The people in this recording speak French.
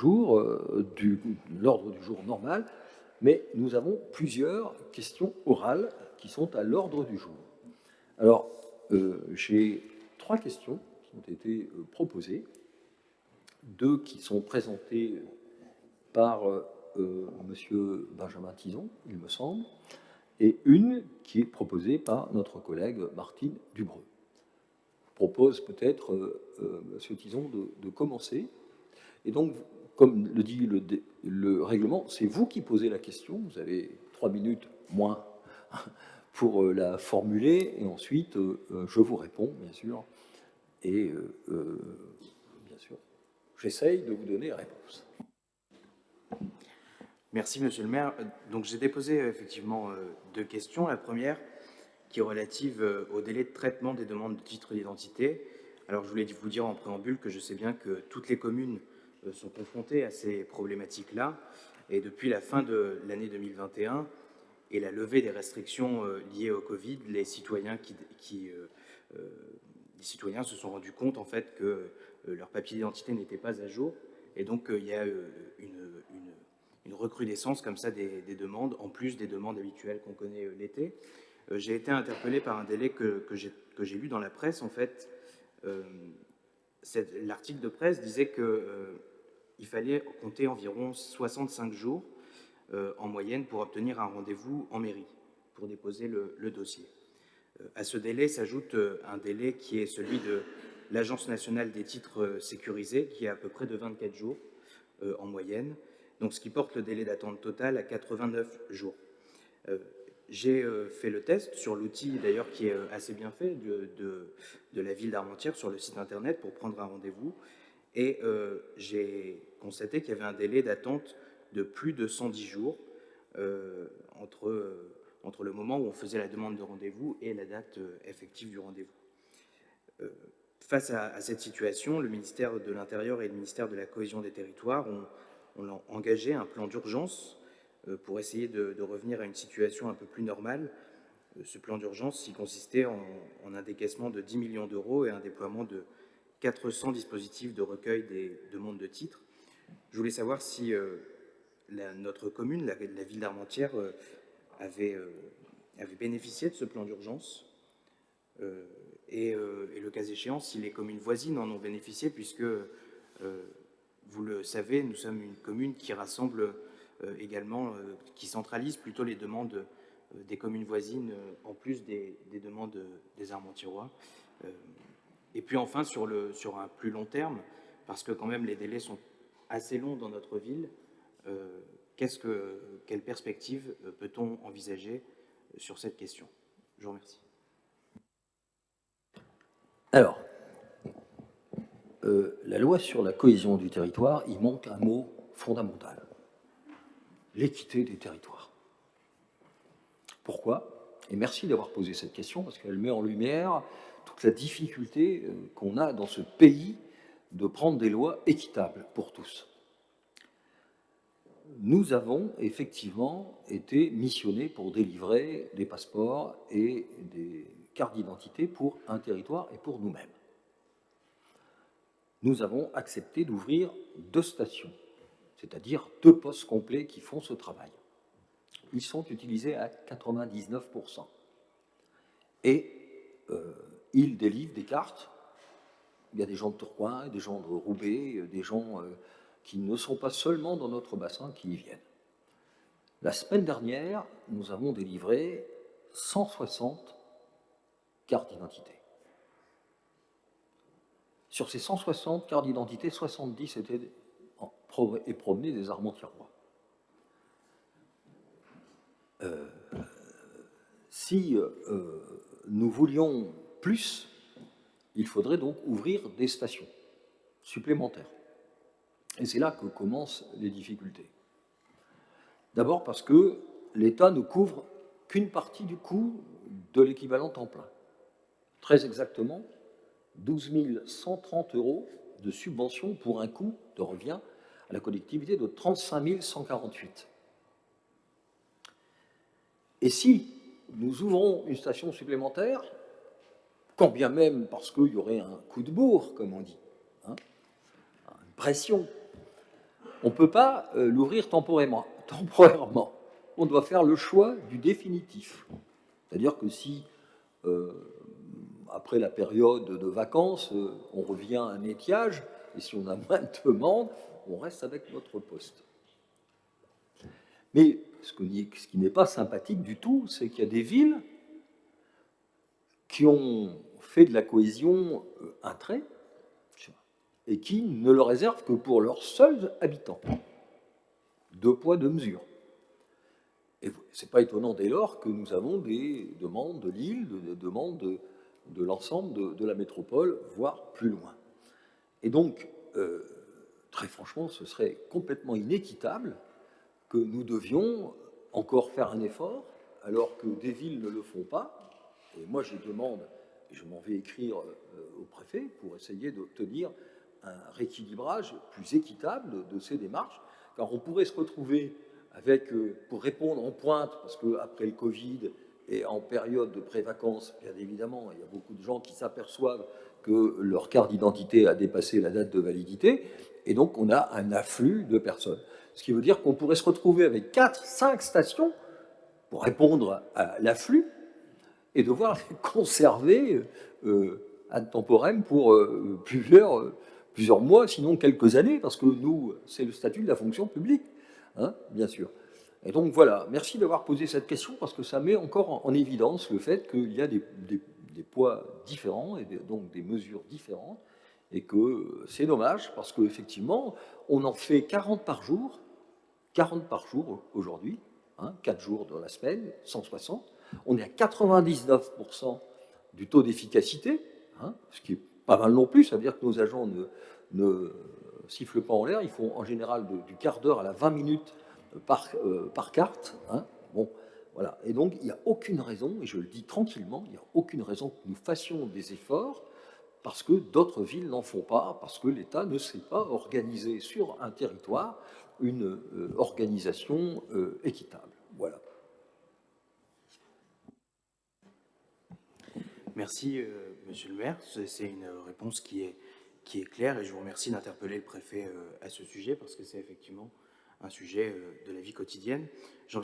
jour, de l'ordre du jour normal, mais nous avons plusieurs questions orales qui sont à l'ordre du jour. Alors, j'ai 3 questions qui ont été proposées, 2 qui sont présentées par Monsieur Benjamin Tison, il me semble, et une qui est proposée par notre collègue Martine Dubreuil. Je propose peut-être, Monsieur Tison, de commencer. Et donc, comme le dit le règlement, c'est vous qui posez la question. Vous avez 3 minutes moins pour la formuler, et ensuite, je vous réponds, bien sûr. Et bien sûr, j'essaye de vous donner la réponse. Merci, Monsieur le maire. Donc, j'ai déposé effectivement 2 questions. La première, qui est relative au délai de traitement des demandes de titre d'identité. Alors, je voulais vous dire en préambule que je sais bien que toutes les communes sont confrontées à ces problématiques-là. Et depuis la fin de l'année 2021 et la levée des restrictions liées au Covid, les citoyens les citoyens se sont rendus compte en fait que leur papier d'identité n'était pas à jour. Et donc, il y a une recrudescence comme ça des demandes, en plus des demandes habituelles qu'on connaît l'été. J'ai été interpellé par un délai que j'ai lu dans la presse. En fait, l'article de presse disait qu'il fallait compter environ 65 jours en moyenne pour obtenir un rendez-vous en mairie, pour déposer le dossier. À ce délai s'ajoute un délai qui est celui de l'Agence nationale des titres sécurisés, qui est à peu près de 24 jours en moyenne, donc ce qui porte le délai d'attente total à 89 jours. J'ai fait le test sur l'outil, d'ailleurs, qui est assez bien fait, de la ville d'Armentières, sur le site internet, pour prendre un rendez-vous, et j'ai constaté qu'il y avait un délai d'attente de plus de 110 jours entre le moment où on faisait la demande de rendez-vous et la date effective du rendez-vous. Face à cette situation, le ministère de l'Intérieur et le ministère de la Cohésion des Territoires ont engagé un plan d'urgence pour essayer de revenir à une situation un peu plus normale. Ce plan d'urgence y consistait en un décaissement de 10 millions d'euros et un déploiement de 400 dispositifs de recueil des demandes de titres. Je voulais savoir si notre commune, la ville d'Armentières, avait bénéficié de ce plan d'urgence et le cas échéant, si les communes voisines en ont bénéficié, puisque, vous le savez, nous sommes une commune qui rassemble également, qui centralise plutôt les demandes des communes voisines, en plus des demandes des Armentiérois. Et puis enfin, sur un plus long terme, parce que quand même les délais sont assez longs dans notre ville, quelle perspective peut-on envisager sur cette question? Je vous remercie. Alors, la loi sur la cohésion du territoire, il manque un mot fondamental: l'équité des territoires. Pourquoi? Et merci d'avoir posé cette question, parce qu'elle met en lumière toute la difficulté qu'on a dans ce pays de prendre des lois équitables pour tous. Nous avons effectivement été missionnés pour délivrer des passeports et des cartes d'identité pour un territoire et pour nous-mêmes. Nous avons accepté d'ouvrir 2 stations, c'est-à-dire 2 postes complets qui font ce travail. Ils sont utilisés à 99%. Et ils délivrent des cartes. Il y a des gens de Tourcoing, des gens de Roubaix, des gens qui ne sont pas seulement dans notre bassin qui y viennent. La semaine dernière, nous avons délivré 160 cartes d'identité. Sur ces 160 cartes d'identité, 70 étaient et provenaient des Armentiérois. Si nous voulions plus, il faudrait donc ouvrir des stations supplémentaires. Et c'est là que commencent les difficultés. D'abord parce que l'État ne couvre qu'une partie du coût de l'équivalent temps plein. Très exactement, 12 130 € de subvention pour un coût de revient à la collectivité de 35 148. Et si nous ouvrons une station supplémentaire, quand bien même parce qu'il y aurait un coup de bourre, comme on dit, une pression, on ne peut pas l'ouvrir temporairement. On doit faire le choix du définitif. C'est-à-dire que si, après la période de vacances, on revient à un étiage, et si on a moins de demandes, on reste avec notre poste. Mais ce qui n'est pas sympathique du tout, c'est qu'il y a des villes qui ont fait de la cohésion un trait et qui ne le réservent que pour leurs seuls habitants. Deux poids, deux mesures. Et ce n'est pas étonnant dès lors que nous avons des demandes de Lille, des demandes de l'ensemble de la métropole, voire plus loin. Et donc, très franchement, ce serait complètement inéquitable que nous devions encore faire un effort, alors que des villes ne le font pas. Et moi, je demande, et je m'en vais écrire au préfet pour essayer d'obtenir un rééquilibrage plus équitable de ces démarches, car on pourrait se retrouver avec, pour répondre en pointe, parce qu'après le Covid et en période de pré-vacances, bien évidemment, il y a beaucoup de gens qui s'aperçoivent que leur carte d'identité a dépassé la date de validité, et donc on a un afflux de personnes. Ce qui veut dire qu'on pourrait se retrouver avec 4, 5 stations pour répondre à l'afflux et devoir les conserver ad temporem pour plusieurs mois, sinon quelques années, parce que nous, c'est le statut de la fonction publique, hein, bien sûr. Et donc voilà, merci d'avoir posé cette question, parce que ça met encore en évidence le fait qu'il y a des poids différents, et donc des mesures différentes, et que c'est dommage, parce qu'effectivement, on en fait 40 par jour aujourd'hui, hein, 4 jours dans la semaine, 160. On est à 99% du taux d'efficacité, hein, ce qui est pas mal non plus, ça veut dire que nos agents ne sifflent pas en l'air, ils font en général du quart d'heure à la 20 minutes par carte. Hein. Bon, voilà. Et donc, il n'y a aucune raison, et je le dis tranquillement, il n'y a aucune raison que nous fassions des efforts parce que d'autres villes n'en font pas, parce que l'État ne sait pas organiser sur un territoire une organisation équitable. Voilà. Merci, monsieur le maire. C'est une réponse qui est claire, et je vous remercie d'interpeller le préfet à ce sujet, parce que c'est effectivement un sujet de la vie quotidienne. J'en viens